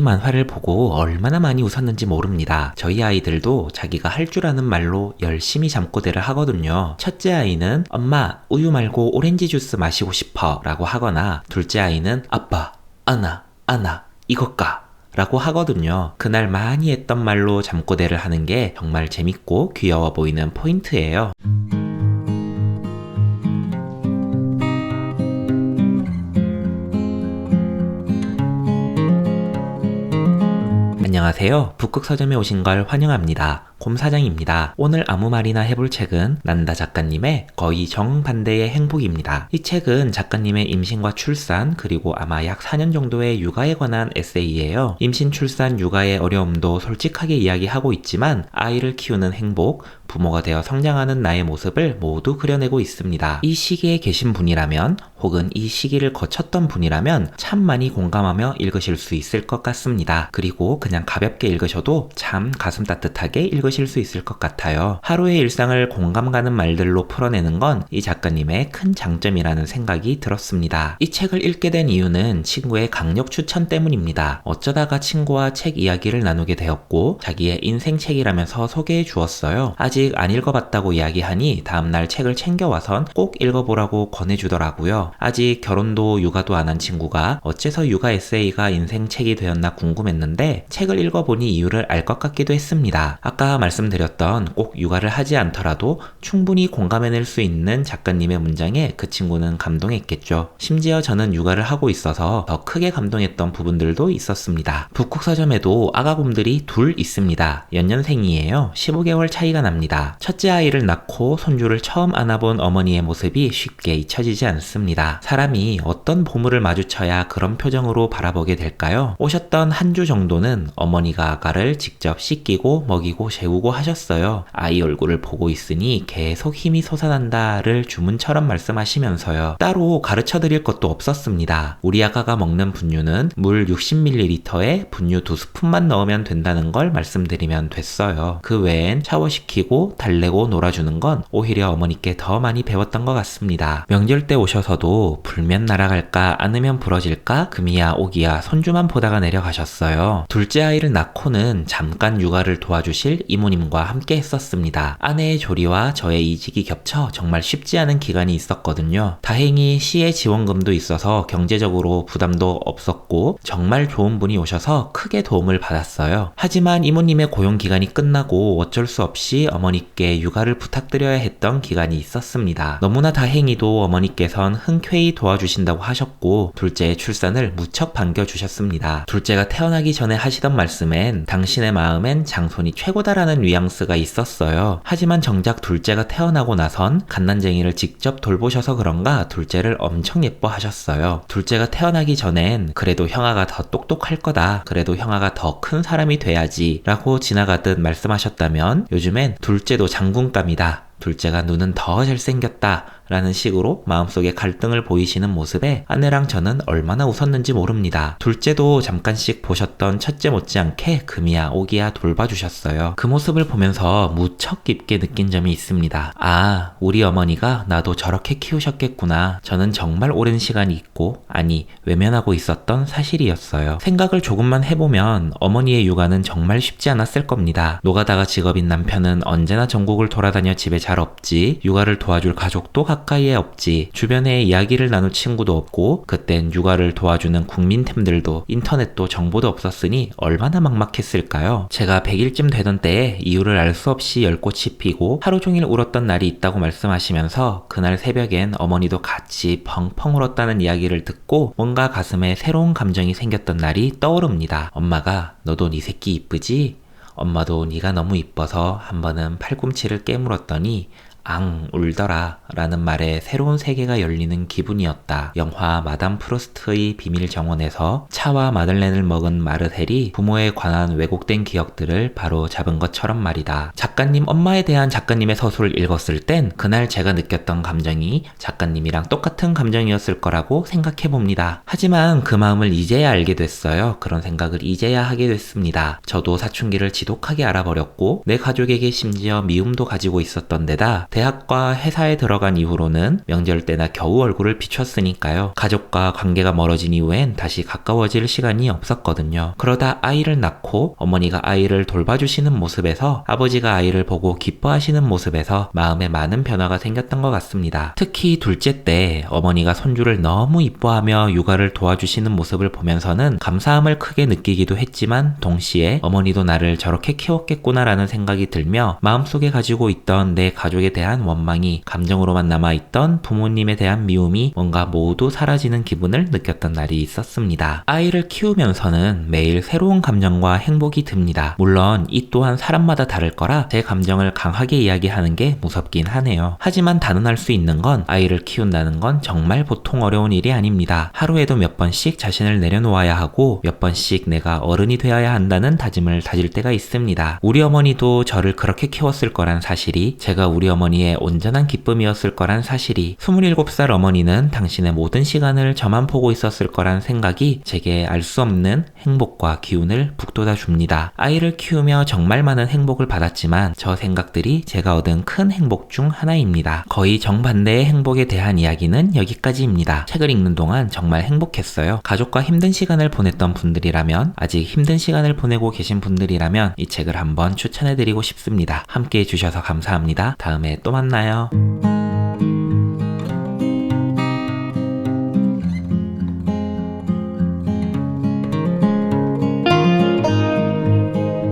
만화를 보고 얼마나 많이 웃었는지 모릅니다. 저희 아이들도 자기가 할 줄 아는 말로 열심히 잠꼬대를 하거든요. 첫째 아이는 엄마 우유 말고 오렌지 주스 마시고 싶어 라고 하거나, 둘째 아이는 아빠 아나 이것 까 라고 하거든요. 그날 많이 했던 말로 잠꼬대를 하는 게 정말 재밌고 귀여워 보이는 포인트예요. 안녕하세요. 북극 서점에 오신 걸 환영합니다. 곰사장입니다. 오늘 아무 말이나 해볼 책은 난다 작가님의 거의 정반대의 행복입니다. 이 책은 작가님의 임신과 출산, 그리고 아마 약 4년 정도의 육아에 관한 에세이예요. 임신, 출산, 육아의 어려움도 솔직하게 이야기하고 있지만 아이를 키우는 행복, 부모가 되어 성장하는 나의 모습을 모두 그려내고 있습니다. 이 시기에 계신 분이라면, 혹은 이 시기를 거쳤던 분이라면 참 많이 공감하며 읽으실 수 있을 것 같습니다. 그리고 그냥 가볍게 읽으셔도 참 가슴 따뜻하게 읽으실 수 있을 것 같아요. 하루의 일상을 공감 가는 말들로 풀어내는 건 이 작가님의 큰 장점이라는 생각이 들었습니다. 이 책을 읽게 된 이유는 친구의 강력 추천 때문입니다. 어쩌다가 친구와 책 이야기를 나누게 되었고 자기의 인생 책이라면서 소개해 주었어요. 아직 안 읽어봤다고 이야기하니 다음날 책을 챙겨와선 꼭 읽어보라고 권해주더라고요. 아직 결혼도 육아도 안 한 친구가 어째서 육아 에세이가 인생 책이 되었나 궁금했는데 책을 읽어보니 이유를 알 것 같기도 했습니다. 아까 말씀드렸던 꼭 육아를 하지 않더라도 충분히 공감해낼 수 있는 작가님의 문장에 그 친구는 감동했겠죠. 심지어 저는 육아를 하고 있어서 더 크게 감동했던 부분들도 있었습니다. 북극 서점에도 아가곰들이 둘 있습니다. 연년생이에요. 15개월 차이가 납니다. 첫째 아이를 낳고 손주를 처음 안아본 어머니의 모습이 쉽게 잊혀지지 않습니다. 사람이 어떤 보물을 마주쳐야 그런 표정으로 바라보게 될까요? 오셨던 한 주 정도는 어머니가 아가를 직접 씻기고 먹이고 재우고 하셨어요. 아이 얼굴을 보고 있으니 계속 힘이 솟아난다를 주문처럼 말씀하시면서요. 따로 가르쳐 드릴 것도 없었습니다. 우리 아가가 먹는 분유는 물 60ml에 분유 2스푼만 넣으면 된다는 걸 말씀드리면 됐어요. 그 외엔 샤워시키고 달래고 놀아주는 건 오히려 어머니께 더 많이 배웠던 것 같습니다. 명절 때 오셔서도 불면 날아갈까 안으면 부러질까 금이야 오기야 손주만 보다가 내려가셨어요. 둘째 아이를 낳고는 잠깐 육아를 도와주실 이모님과 함께 했었습니다. 아내의 조리와 저의 이직이 겹쳐 정말 쉽지 않은 기간이 있었거든요. 다행히 시의 지원금도 있어서 경제적으로 부담도 없었고 정말 좋은 분이 오셔서 크게 도움을 받았어요. 하지만 이모님의 고용 기간이 끝나고 어쩔 수 없이 어머니께 육아를 부탁드려야 했던 기간이 있었습니다. 너무나 다행히도 어머니께선 흔쾌히 도와주신다고 하셨고 둘째의 출산을 무척 반겨주셨습니다. 둘째가 태어나기 전에 하시던 말씀엔 당신의 마음엔 장손이 최고다라는 뉘앙스가 있었어요. 하지만 정작 둘째가 태어나고 나선 갓난쟁이를 직접 돌보셔서 그런가 둘째를 엄청 예뻐하셨어요. 둘째가 태어나기 전엔 그래도 형아가 더 똑똑할 거다. 그래도 형아가 더 큰 사람이 돼야지 라고 지나가듯 말씀하셨다면 요즘엔 둘째도 장군감이다. 둘째가 눈은 더 잘생겼다 라는 식으로 마음속에 갈등을 보이시는 모습에 아내랑 저는 얼마나 웃었는지 모릅니다. 둘째도 잠깐씩 보셨던 첫째 못지않게 금이야 오기야 돌봐주셨어요. 그 모습을 보면서 무척 깊게 느낀 점이 있습니다. 아, 우리 어머니가 나도 저렇게 키우셨겠구나. 저는 정말 오랜 시간이 있고 아니 외면하고 있었던 사실이었어요. 생각을 조금만 해보면 어머니의 육아는 정말 쉽지 않았을 겁니다. 노가다가 직업인 남편은 언제나 전국을 돌아다녀 집에 잘 없지, 육아를 도와줄 가족도 가까이에 없지, 주변에 이야기를 나눌 친구도 없고 그땐 육아를 도와주는 국민템들도 인터넷도 정보도 없었으니 얼마나 막막했을까요? 제가 100일쯤 되던 때에 이유를 알 수 없이 열꽃이 피고 하루 종일 울었던 날이 있다고 말씀하시면서 그날 새벽엔 어머니도 같이 펑펑 울었다는 이야기를 듣고 뭔가 가슴에 새로운 감정이 생겼던 날이 떠오릅니다. 엄마가 너도 네 새끼 이쁘지? 엄마도 네가 너무 이뻐서 한 번은 팔꿈치를 깨물었더니 앙 울더라 라는 말에 새로운 세계가 열리는 기분이었다. 영화 마담 프루스트의 비밀 정원에서 차와 마들렌을 먹은 마르셀이 부모에 관한 왜곡된 기억들을 바로 잡은 것처럼 말이다. 작가님 엄마에 대한 작가님의 서술을 읽었을 땐 그날 제가 느꼈던 감정이 작가님이랑 똑같은 감정이었을 거라고 생각해봅니다. 하지만 그 마음을 이제야 알게 됐어요. 그런 생각을 이제야 하게 됐습니다. 저도 사춘기를 지독하게 알아버렸고 내 가족에게 심지어 미움도 가지고 있었던 데다 대학과 회사에 들어간 이후로는 명절 때나 겨우 얼굴을 비췄으니까요. 가족과 관계가 멀어진 이후엔 다시 가까워질 시간이 없었거든요. 그러다 아이를 낳고 어머니가 아이를 돌봐주시는 모습에서 아버지가 아이를 보고 기뻐하시는 모습에서 마음에 많은 변화가 생겼던 것 같습니다. 특히 둘째 때 어머니가 손주를 너무 이뻐하며 육아를 도와주시는 모습을 보면서는 감사함을 크게 느끼기도 했지만 동시에 어머니도 나를 저렇게 키웠겠구나라는 생각이 들며 마음속에 가지고 있던 내 가족에 대한 원망이 감정으로만 남아있던 부모님에 대한 미움이 뭔가 모두 사라지는 기분을 느꼈던 날이 있었습니다. 아이를 키우면서는 매일 새로운 감정과 행복이 듭니다. 물론 이 또한 사람마다 다를 거라 제 감정을 강하게 이야기하는 게 무섭긴 하네요. 하지만 단언할 수 있는 건 아이를 키운다는 건 정말 보통 어려운 일이 아닙니다. 하루에도 몇 번씩 자신을 내려놓아야 하고 몇 번씩 내가 어른이 되어야 한다는 다짐을 다질 때가 있습니다. 우리 어머니도 저를 그렇게 키웠을 거란 사실이, 제가 우리 어머니의 온전한 기쁨이었을 거란 사실이, 27살 어머니는 당신의 모든 시간을 저만 보고 있었을 거란 생각이 제게 알 수 없는 행복과 기운을 북돋아 줍니다. 아이를 키우며 정말 많은 행복을 받았지만 저 생각들이 제가 얻은 큰 행복 중 하나입니다. 거의 정반대의 행복에 대한 이야기는 여기까지입니다. 책을 읽는 동안 정말 행복했어요. 가족과 힘든 시간을 보냈던 분들이라면, 아직 힘든 시간을 보내고 계신 분들이라면 이 책을 한번 추천해드리고 싶습니다. 함께 해주셔서 감사합니다. 다음에 또 만나요.